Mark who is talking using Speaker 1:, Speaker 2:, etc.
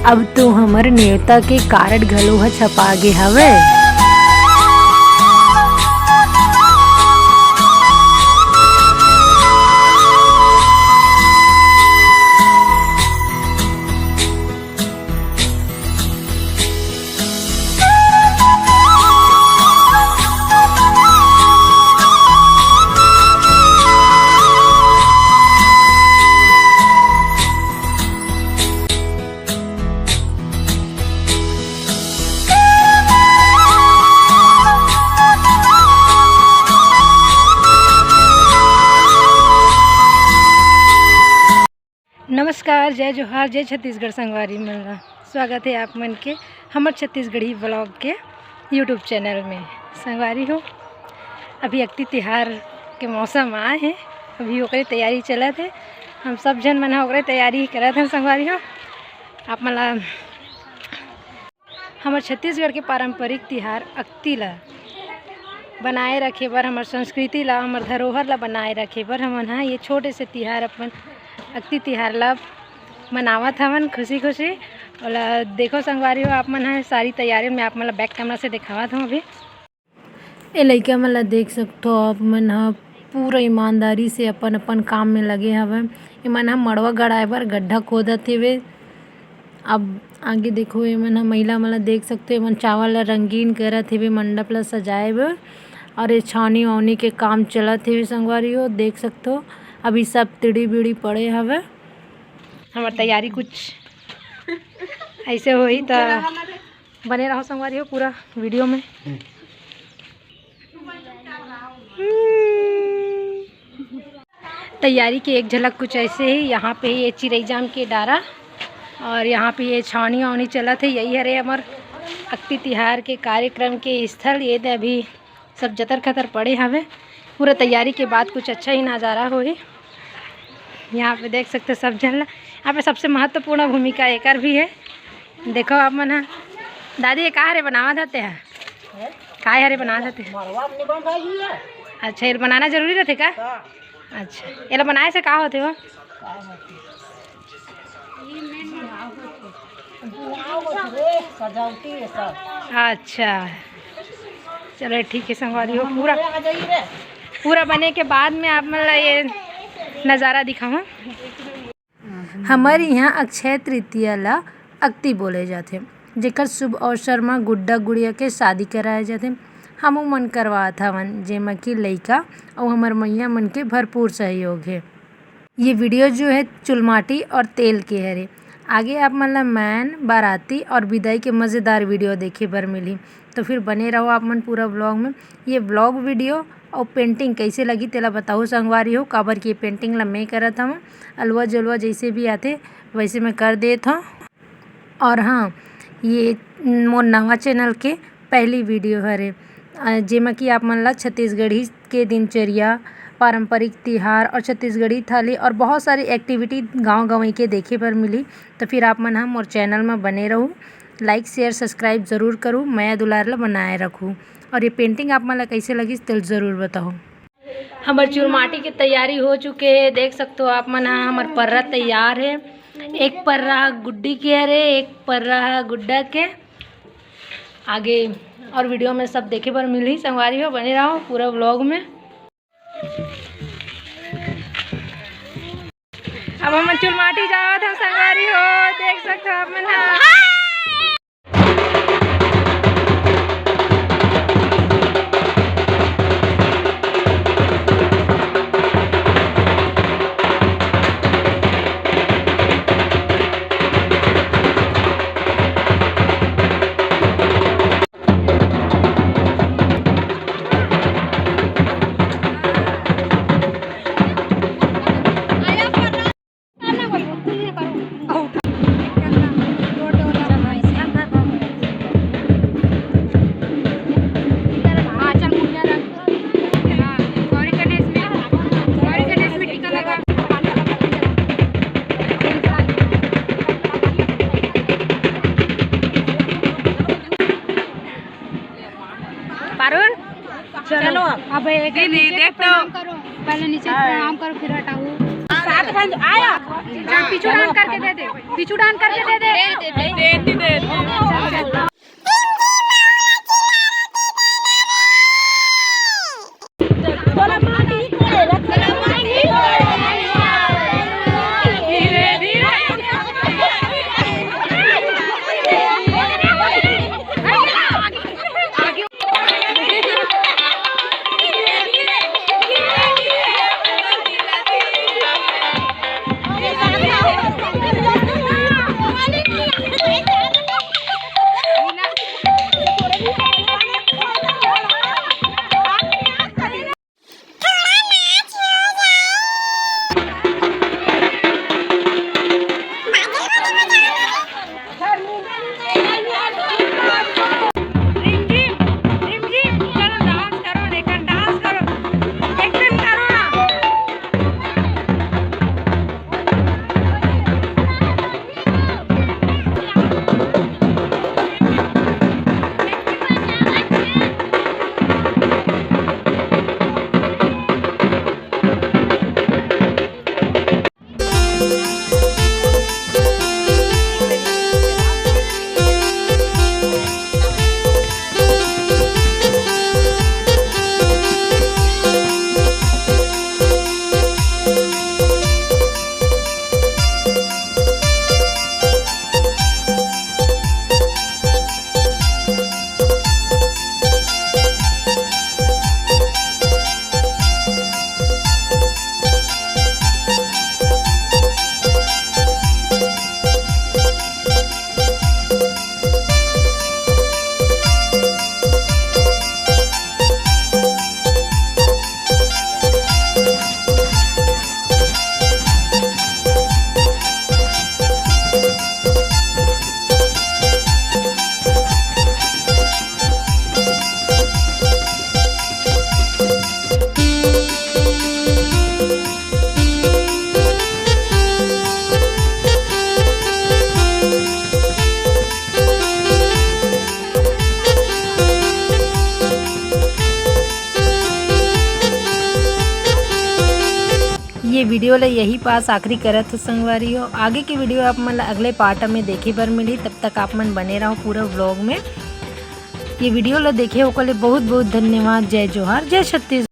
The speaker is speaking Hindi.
Speaker 1: अब तो हमर नेवता के कारड घलो ह छपागे हवे। नमस्कार, जय जोहार, जय छत्तीसगढ़ संगवारी मन। स्वागत है आप मन के हमर छत्तीसगढ़ी ब्लॉग के यूट्यूब चैनल में। संगवारी हो, अभी अक्ति तिहार के मौसम आए हैं, अभी ओकरे तैयारी चलत है। हम सब जन मन ओकरे तैयारी करत हैं। संगवारी हो, आप मन ला हमर छत्तीसगढ़ के पारंपरिक तिहार अक्ति ला बनाए रखे बर, हमर संस्कृति ला, हमर धरोहर ला बनाए रखे बर हमन हा ये छोटे से तिहार अपन अक्ति तिहार ला मनावत हवन खुशी खुशी। और देखो संगवारी हो, आप मन है सारी तैयारी में आप मन ला बैक कैमरा से दिखावत हूँ। अभी ए लइका मन ला देख सकतो, आप मन हा पूरा ईमानदारी से अपन अपन काम में लगे हवे। ए मन हा मड़वा गड़ाए बर गड्ढा खोदत हेवे। अब आगे देखो, ए मन हा महिला मन ला देख सकते, मन चावल ला रंगीन करत हेवे, मंडप ला सजाए बर। और ये छानी वानी के काम चलत हेवे। संगवारी हो देख सकतो, अभी सब तिड़ी बिड़ी पड़े हवे। हमार तैयारी कुछ ऐसे होई तो बने रहो संगवारी हो पूरा वीडियो में। तैयारी की एक झलक कुछ ऐसे ही। यहाँ पे ये चिरई जाम के डारा और यहाँ पे ये छावनी वावनी चलत है। यही हरे हमार अक्ति तिहार के कार्यक्रम के स्थल। ये अभी सब जतर खतर पड़े हवे। पूरा तैयारी के बाद कुछ अच्छा ही नज़ारा होई। यहाँ पे देख सकते सब जन ला। यहाँ पे सबसे महत्वपूर्ण भूमिका एकर भी है। देखो आप मन है दादी, ये का हरे बनावत हते हैं? काय हरे बनावत हते? अच्छा, ये बनाना जरूरी रहते का? अच्छा, ये बनाए से का होते हो? अच्छा चलो ठीक है संगवारी हो। पूरा बने के बाद में आप मतलब ये नज़ारा दिखाऊँ। हमारे यहाँ अक्षय तृतीया ला अक्ति बोले जाते, जेकर शुभ अवसर में गुड्डा गुड़िया के शादी कराए जाते। हमू मन करवात हवन, जेमा कि लइका और हमार मैया मन के भरपूर सहयोग है। ये वीडियो जो है चुलमाटी और तेल के हरे। आगे आप मन ला मैन, बाराती और विदाई के मज़ेदार वीडियो देखे बर मिली। तो फिर बने रहो आप मन पूरा ब्लॉग में। ये ब्लॉग वीडियो और पेंटिंग कैसे लगी तेला बताओ संगवारी हो। काबर की पेंटिंग ला मैं करत हूँ, अलवा जलवा जैसे भी आते वैसे मैं कर देता हूँ। और हाँ, ये मोर नवा चैनल के पहली वीडियो हरे, जेमा कि आप मन ला छत्तीसगढ़ी के दिनचर्या, पारंपरिक तिहार और छत्तीसगढ़ी थाली और बहुत सारी एक्टिविटी गांव गंवई के देखे बर मिली। तो फिर आप मन हम और चैनल में बने रहूँ, लाइक शेयर सब्सक्राइब ज़रूर करूँ, मैं दुलार ला बनाए रखूँ। और ये पेंटिंग आप मन ला कैसे लगी तो ज़रूर बताओ। हमार चुरमाटी की तैयारी हो चुके हैं। देख सकते हो आप मन, हमार पर्रा तैयार है। एक पर्रा गुड्डी के हरे, एक पर्रा गुड्डा के। आगे और वीडियो में सब देखे बर मिली संगवारी हो, बने रहो पूरा व्लॉग में। अब हम चुरमाटी जावत हम संगवारी हो, देख सकते हो आप मन। चलो अब एक नीचे प्रणाम करो, पहले नीचे प्रणाम करो फिर हटाओ।
Speaker 2: आया पीछू डांस करके दे दे, पीछू डांस करके दे दे।
Speaker 1: ये वीडियो ला यही पास आखिरी करत हो संगवारी हो। आगे की वीडियो आप मन अगले पार्ट में देखे बर मिली, तब तक आप मन बने रहो पूरा व्लॉग में। ये वीडियो ला देखे ओके लिए बहुत बहुत धन्यवाद। जय जोहार, जय छत्तीसगढ़।